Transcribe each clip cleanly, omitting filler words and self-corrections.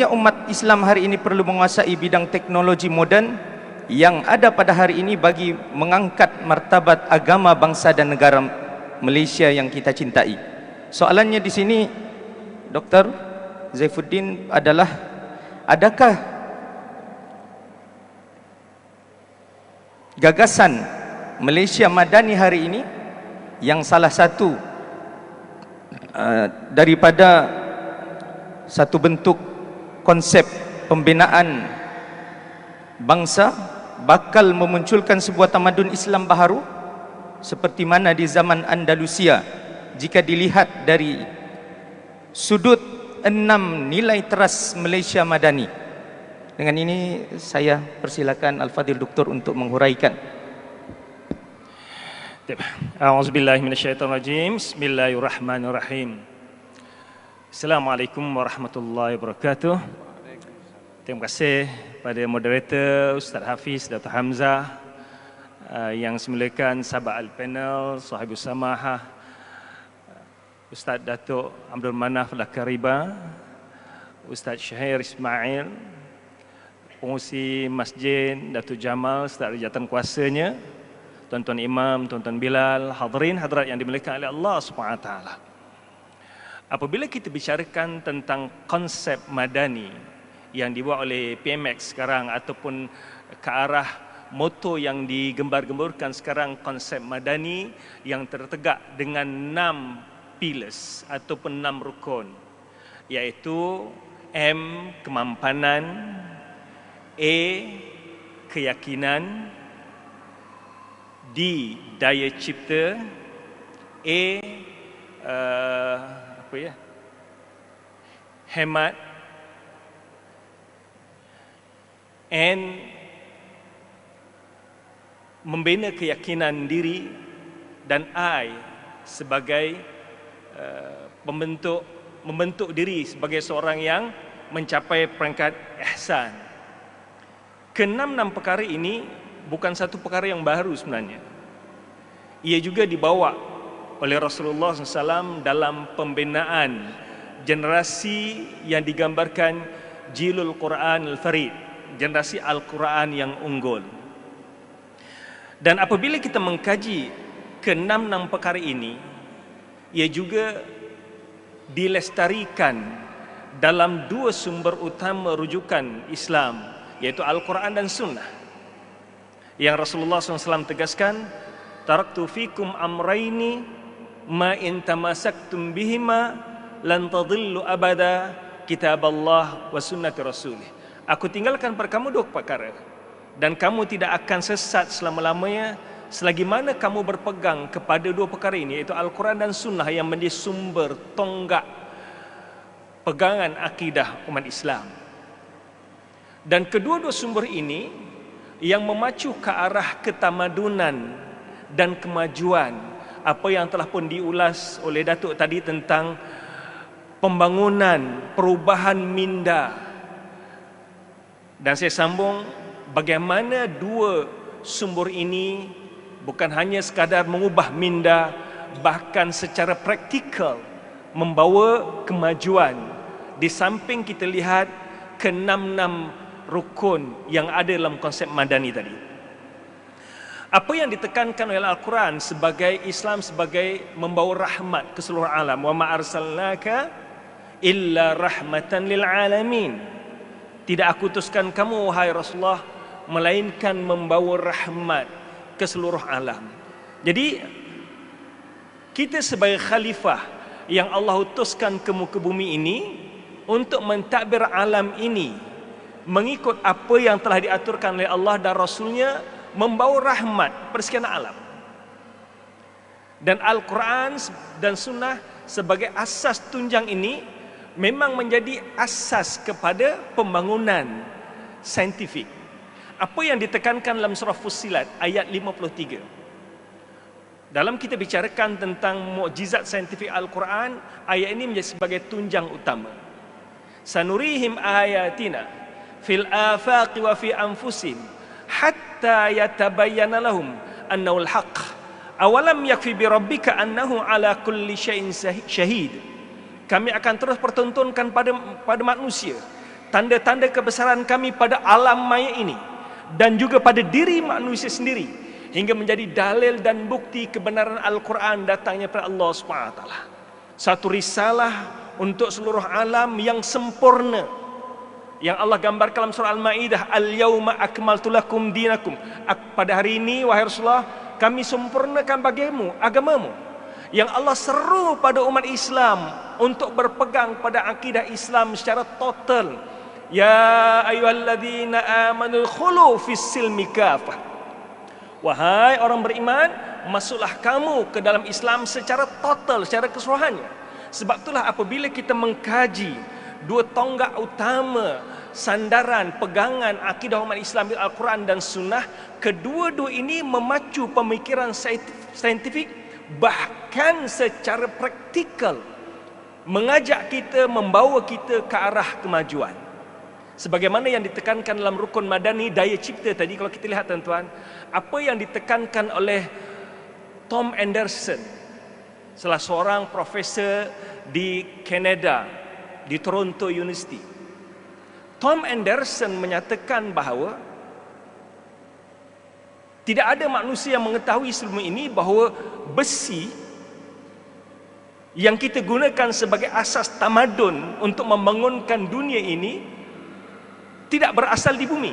Umat Islam hari ini perlu menguasai bidang teknologi moden yang ada pada hari ini bagi mengangkat martabat agama bangsa dan negara Malaysia yang kita cintai. Soalannya di sini, Dr. Zaifuddin, adalah adakah gagasan Malaysia Madani hari ini yang salah satu daripada satu bentuk konsep pembinaan bangsa bakal memunculkan sebuah tamadun Islam baharu seperti mana di zaman Andalusia jika dilihat dari sudut 6 nilai teras Malaysia Madani. Dengan ini saya persilakan Al-Fadhil Doktor untuk menghuraikan. A'udzubillahi minasyaitonirrajim. Bismillahirrahmanirrahim. Assalamualaikum warahmatullahi wabarakatuh. Terima kasih pada moderator Ustaz Hafiz, Dr. Hamzah, yang semulakan sahabat Al-Panel, Sahibus Samahah, Ustaz Datuk Abdul Manaf Lakariba, Ustaz Syahir Ismail, pengurusi masjid Datuk Jamal, Ustaz Rijatan kuasanya, tuan-tuan imam, tuan-tuan Bilal, hadirin hadirat yang dimuliakan oleh Allah SWT. Apabila kita bicarakan tentang konsep madani yang dibuat oleh PMX sekarang ataupun ke arah moto yang digembar-gemburkan sekarang, konsep madani yang tertegak dengan 6 pillars ataupun 6 rukun, iaitu M, kemampanan, A, keyakinan, D, daya cipta, A, hemat, N, membina keyakinan diri, dan I sebagai membentuk diri sebagai seorang yang mencapai peringkat ihsan. Ke-6 perkara ini bukan satu perkara yang baru sebenarnya. Ia juga dibawa oleh Rasulullah SAW dalam pembinaan generasi yang digambarkan Jilul Quran Al-Farid, generasi Al-Quran yang unggul. Dan apabila kita mengkaji ke-6 perkara ini, ia juga dilestarikan dalam 2 sumber utama rujukan Islam, iaitu Al-Quran dan Sunnah, yang Rasulullah SAW tegaskan, taraktu fikum amraini ma in tamasaktum bihima lan tadillu abada, kitaballah wa sunnati rasulih. Aku tinggalkan pada kamu 2 perkara, dan kamu tidak akan sesat selama-lamanya selagi mana kamu berpegang kepada 2 perkara ini, iaitu Al-Quran dan Sunnah yang menjadi sumber tonggak pegangan akidah umat Islam. Dan kedua-dua sumber ini yang memacu ke arah ketamadunan dan kemajuan, apa yang telah pun diulas oleh Datuk tadi tentang pembangunan, perubahan minda. Dan saya sambung bagaimana 2 sumber ini bukan hanya sekadar mengubah minda, bahkan secara praktikal membawa kemajuan. Di samping kita lihat ke-6 rukun yang ada dalam konsep madani tadi. Apa yang ditekankan oleh Al-Quran sebagai Islam sebagai membawa rahmat ke seluruh alam, wa ma arsalnaka illa rahmatan lil alamin. Tidak aku utuskan kamu wahai Rasulullah melainkan membawa rahmat ke seluruh alam. Jadi kita sebagai khalifah yang Allah utuskan ke muka bumi ini untuk mentadbir alam ini mengikut apa yang telah diaturkan oleh Allah dan Rasulnya, membawa rahmat persekian alam. Dan Al-Quran dan Sunnah sebagai asas tunjang ini memang menjadi asas kepada pembangunan saintifik. Apa yang ditekankan dalam surah Fussilat ayat 53, dalam kita bicarakan tentang mukjizat saintifik Al-Quran, ayat ini menjadi sebagai tunjang utama. Sanurihim ayatina fil afaqi wa fi anfusihim hatta yatabayyana lahum annahu al-haq. Awalam yakfi bi rabbika annahu ala kulli syai'in syahid. Kami akan terus pertontonkan pada manusia tanda-tanda kebesaran kami pada alam maya ini dan juga pada diri manusia sendiri, hingga menjadi dalil dan bukti kebenaran Al-Quran datangnya pada Allah SWT. Satu risalah untuk seluruh alam yang sempurna, yang Allah gambarkan dalam surah Al-Ma'idah, Al-yawma akmaltu lakum dinakum. Pada hari ini, wahai Rasulullah, kami sempurnakan bagimu agamamu. Yang Allah seru pada umat Islam untuk berpegang pada akidah Islam secara total. Ya ayyuhalladzina amanu khulu fis silmi kafah. Wahai orang beriman, masuklah kamu ke dalam Islam secara total, secara keseluruhannya. Sebab itulah apabila kita mengkaji dua tonggak utama sandaran pegangan akidah umat Islam, Al-Quran dan Sunnah, kedua-dua ini memacu pemikiran saintifik, bahkan secara praktikal mengajak kita, membawa kita ke arah kemajuan. Sebagaimana yang ditekankan dalam rukun madani daya cipta tadi, kalau kita lihat tuan-tuan, apa yang ditekankan oleh Tom Anderson, salah seorang profesor di Canada, di Toronto University. Tom Anderson menyatakan bahawa tidak ada manusia yang mengetahui sebelum ini bahawa besi yang kita gunakan sebagai asas tamadun untuk membangunkan dunia ini tidak berasal di bumi.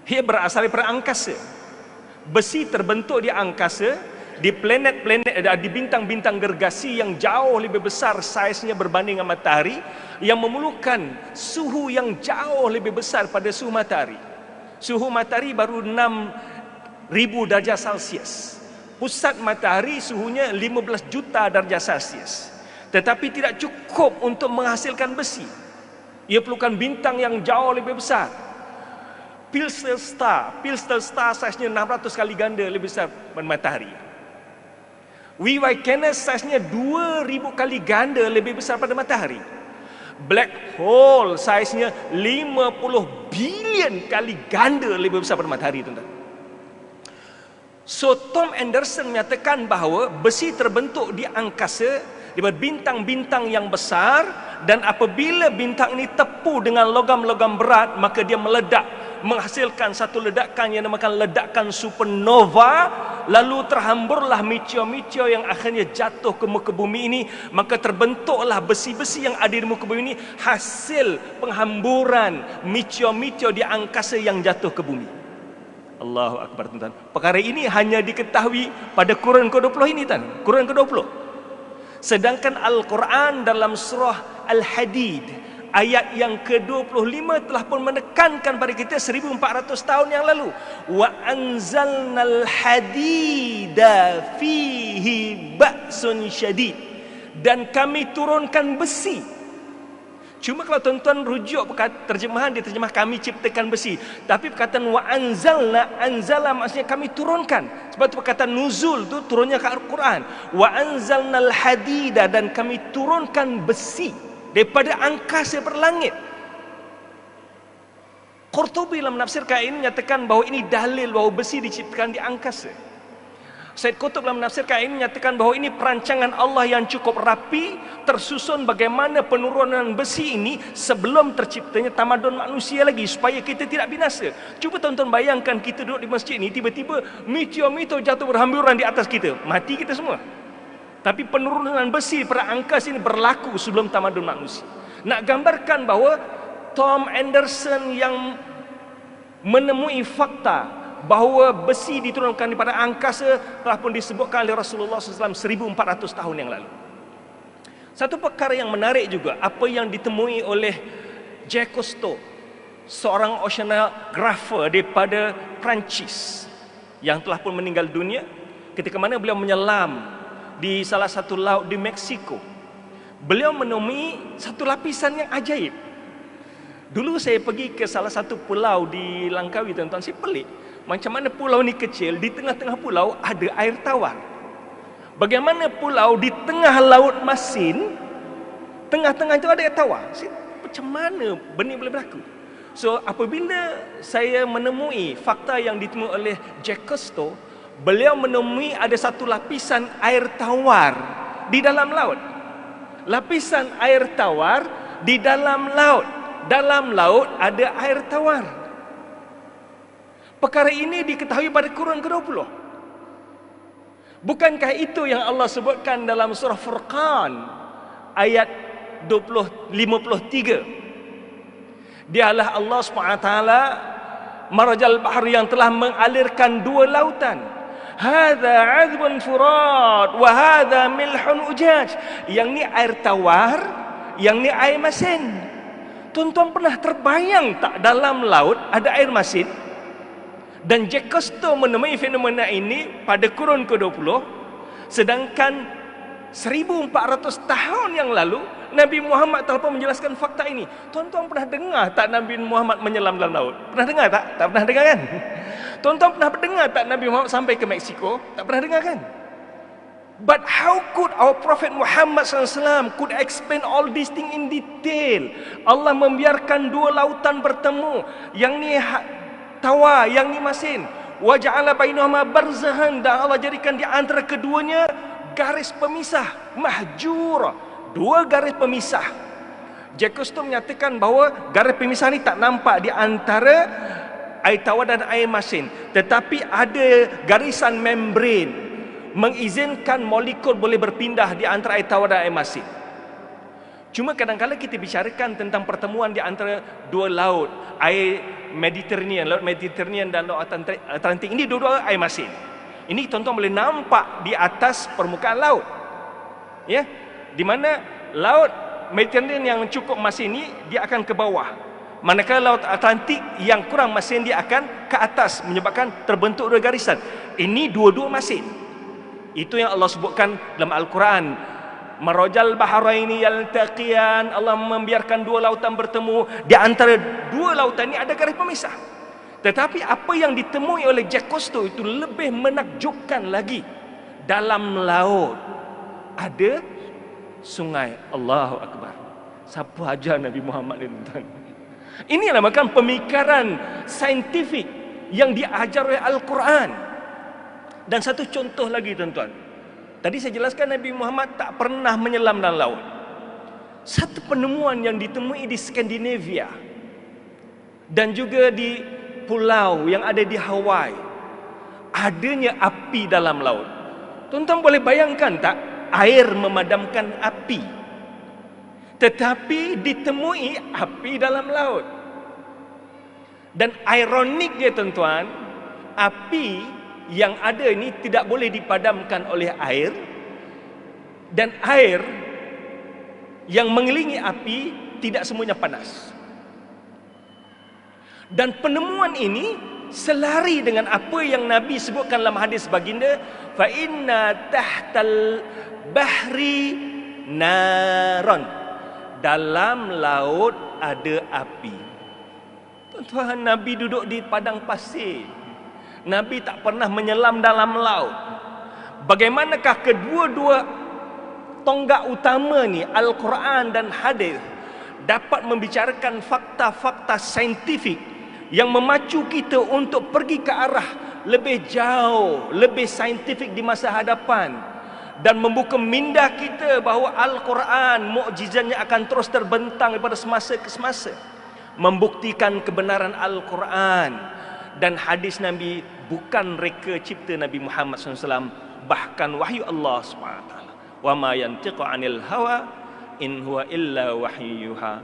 Ia berasal dari angkasa. Besi terbentuk di angkasa, di planet-planet, di bintang-bintang gergasi yang jauh lebih besar saiznya berbanding dengan matahari, yang memerlukan suhu yang jauh lebih besar pada suhu matahari. Suhu matahari baru 6,000 darjah Celsius. Pusat matahari suhunya 15 juta darjah Celsius. Tetapi tidak cukup untuk menghasilkan besi. Ia perlukan bintang yang jauh lebih besar. Pilster star saiznya 600 kali ganda lebih besar daripada matahari. WY Canis saiznya 2000 kali ganda lebih besar pada matahari. Black hole saiznya 50 bilion kali ganda lebih besar pada matahari, tuan-tuan. So Tom Anderson menyatakan bahawa besi terbentuk di angkasa daripada bintang-bintang yang besar, dan apabila bintang ini tepu dengan logam-logam berat, maka dia meledak, menghasilkan satu ledakan yang dinamakan ledakan supernova. Lalu terhamburlah meteor-meteor yang akhirnya jatuh ke muka bumi ini. Maka terbentuklah besi-besi yang ada di muka bumi ini, hasil penghamburan meteor-meteor di angkasa yang jatuh ke bumi. Allahu Akbar, tuan-tuan. Perkara ini hanya diketahui pada Quran ke-20 ini, tuan. Quran ke-20. Sedangkan Al-Quran dalam surah Al-Hadid ayat yang ke-25 telah pun menekankan pada kita 1400 tahun yang lalu, wa anzalnal hadida fihi ba'sun syadid, dan kami turunkan besi. Cuma kalau tuan-tuan rujuk terjemahan, dia terjemah kami ciptakan besi. Tapi perkataan wa anzalna, anzala maksudnya kami turunkan. Sebab itu perkataan nuzul tu turunnya ke Al-Quran. Wa anzalnal hadida, dan kami turunkan besi daripada angkasa berlangit. Qurtubi dalam menafsirkan ini menyatakan bahawa ini dalil bahawa besi diciptakan di angkasa. Said Qutb dalam menafsirkan ini menyatakan bahawa ini perancangan Allah yang cukup rapi, tersusun bagaimana penurunan besi ini sebelum terciptanya tamadun manusia lagi, supaya kita tidak binasa. Cuba tuan-tuan bayangkan kita duduk di masjid ini, tiba-tiba meteor-meteor jatuh berhamburan di atas kita, mati kita semua. Tapi penurunan besi pada angkasa ini berlaku sebelum tamadun manusia. Nak gambarkan bahawa Tom Anderson yang menemui fakta bahawa besi diturunkan daripada angkasa telah pun disebutkan oleh Rasulullah SAW 1400 tahun yang lalu. Satu perkara yang menarik juga, apa yang ditemui oleh Jacques Cousteau, seorang oceanographer daripada Perancis yang telah pun meninggal dunia ketika mana beliau menyelam di salah satu laut di Meksiko. Beliau menemui satu lapisan yang ajaib. Dulu saya pergi ke salah satu pulau di Langkawi, tuan-tuan, saya pelik. Macam mana pulau ni kecil, di tengah-tengah pulau ada air tawar. Bagaimana pulau di tengah laut masin, tengah-tengah itu ada air tawar. Macam mana benda boleh berlaku? So apabila saya menemui fakta yang ditemui oleh Jacques Cousteau, beliau menemui ada satu lapisan air tawar di dalam laut. Lapisan air tawar di dalam laut. dalam laut ada air tawar. Perkara ini diketahui pada Quran ke-20. Bukankah itu yang Allah sebutkan dalam surah Furqan ayat 53? Dialah Allah SWT marajal bahar yang telah mengalirkan dua lautan. Hadza 'adbun furat wa hadza milhun ujaj. Yang ni air tawar, yang ni air masin. Tuan-tuan pernah terbayang tak dalam laut ada air masin? Dan Jacques Cousteau menemui fenomena ini pada kurun ke-20, sedangkan 1400 tahun yang lalu Nabi Muhammad telah menjelaskan fakta ini. Tuan-tuan pernah dengar tak Nabi Muhammad menyelam dalam laut? Pernah dengar tak? Tak pernah dengar kan? Tuan-tuan pernah dengar tak Nabi Muhammad sampai ke Meksiko? Tak pernah dengar kan? But how could our Prophet Muhammad SAW could explain all these things in detail? Allah membiarkan dua lautan bertemu, yang ni tawar, yang ni masin. Wa ja'ala bainahuma barzahan, dan Allah jadikan di antara keduanya garis pemisah, mahjur, dua garis pemisah. Jacques Cousteau menyatakan bahawa garis pemisah ni tak nampak di antara air tawar dan air masin, tetapi ada garisan membran mengizinkan molekul boleh berpindah di antara air tawar dan air masin. Cuma kadang-kadang kita bicarakan tentang pertemuan di antara dua laut, air Mediterranean, laut Mediterranean dan laut Atlantik, ini dua-dua air masin. Ini tuan-tuan boleh nampak di atas permukaan laut, ya, di mana laut Mediterranean yang cukup masin ini dia akan ke bawah, manakala laut Atlantik yang kurang masin dia akan ke atas, menyebabkan terbentuk dua garisan. Ini dua-dua masin. Itu yang Allah sebutkan dalam Al-Quran, marajal baharaini yaltaqiyan. Allah membiarkan dua lautan bertemu, di antara dua lautan ini ada garis pemisah. Tetapi apa yang ditemui oleh Jacques Cousteau itu lebih menakjubkan lagi. Dalam laut ada sungai. Allahu Akbar. Siapa ajar Nabi Muhammad ini, tuan? Ini namakan pemikiran saintifik yang diajar oleh Al-Quran. Dan satu contoh lagi, tuan-tuan. Tadi saya jelaskan Nabi Muhammad tak pernah menyelam dalam laut. Satu penemuan yang ditemui di Skandinavia dan juga di pulau yang ada di Hawaii, adanya api dalam laut. Tuan-tuan boleh bayangkan tak air memadamkan api, tetapi ditemui api dalam laut. Dan ironik dia, tuan-tuan, api yang ada ini tidak boleh dipadamkan oleh air, dan air yang mengelilingi api tidak semuanya panas. Dan penemuan ini selari dengan apa yang Nabi sebutkan dalam hadis baginda, fa inna tahtal bahri naron, dalam laut ada api. Tuan-tuan, Nabi duduk di padang pasir, Nabi tak pernah menyelam dalam laut. Bagaimanakah kedua-dua tonggak utama ni, Al-Quran dan hadis, dapat membicarakan fakta-fakta saintifik yang memacu kita untuk pergi ke arah lebih jauh, lebih saintifik di masa hadapan, dan membuka minda kita bahawa Al-Quran mukjizatnya akan terus terbentang daripada semasa ke semasa, membuktikan kebenaran Al-Quran dan hadis Nabi bukan reka cipta Nabi Muhammad SAW, bahkan wahyu Allah SWT. Wa ma yantiqu 'anil hawa in huwa illa wahyuha.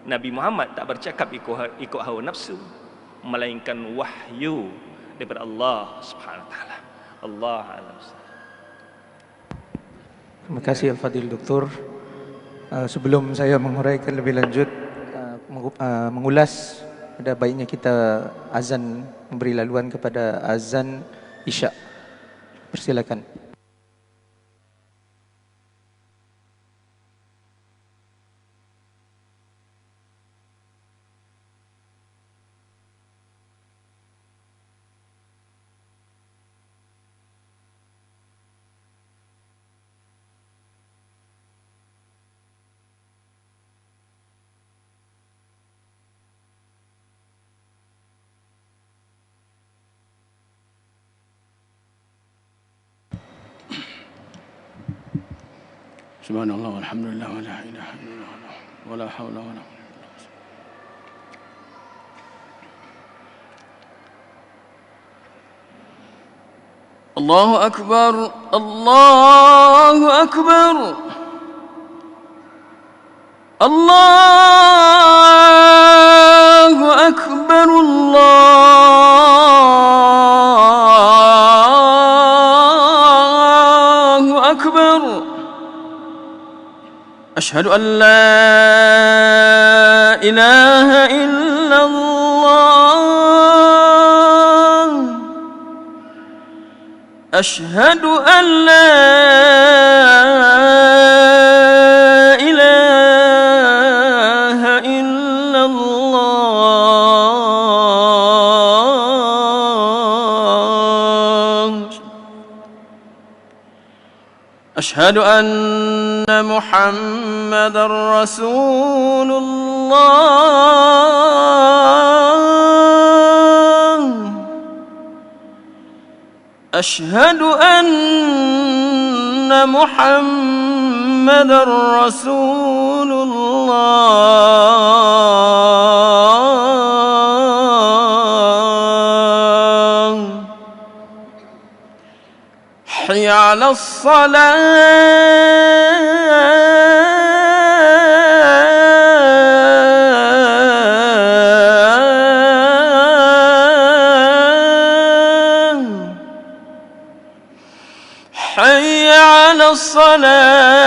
Nabi Muhammad tak bercakap ikut hawa nafsu, melainkan wahyu daripada Allah SWT. Allah a'lam. Terima kasih Al-Fadhil Doktor. Sebelum saya menguraikan lebih lanjut, mengulas, ada baiknya kita azan, memberi laluan kepada azan Isya. Persilakan. Subhanallah walhamdulillah wa la ilaha illallah wa la hawla wa la quwwata illa billah. الله أكبر الله أكبر الله أكبر الله أكبر أشهد أن لا إله إلا الله أشهد أن لا إله إلا الله أشهد أن محمدًا رسول الله أشهد أن محمدًا رسول الله حي على الصلاة حي على الصلاة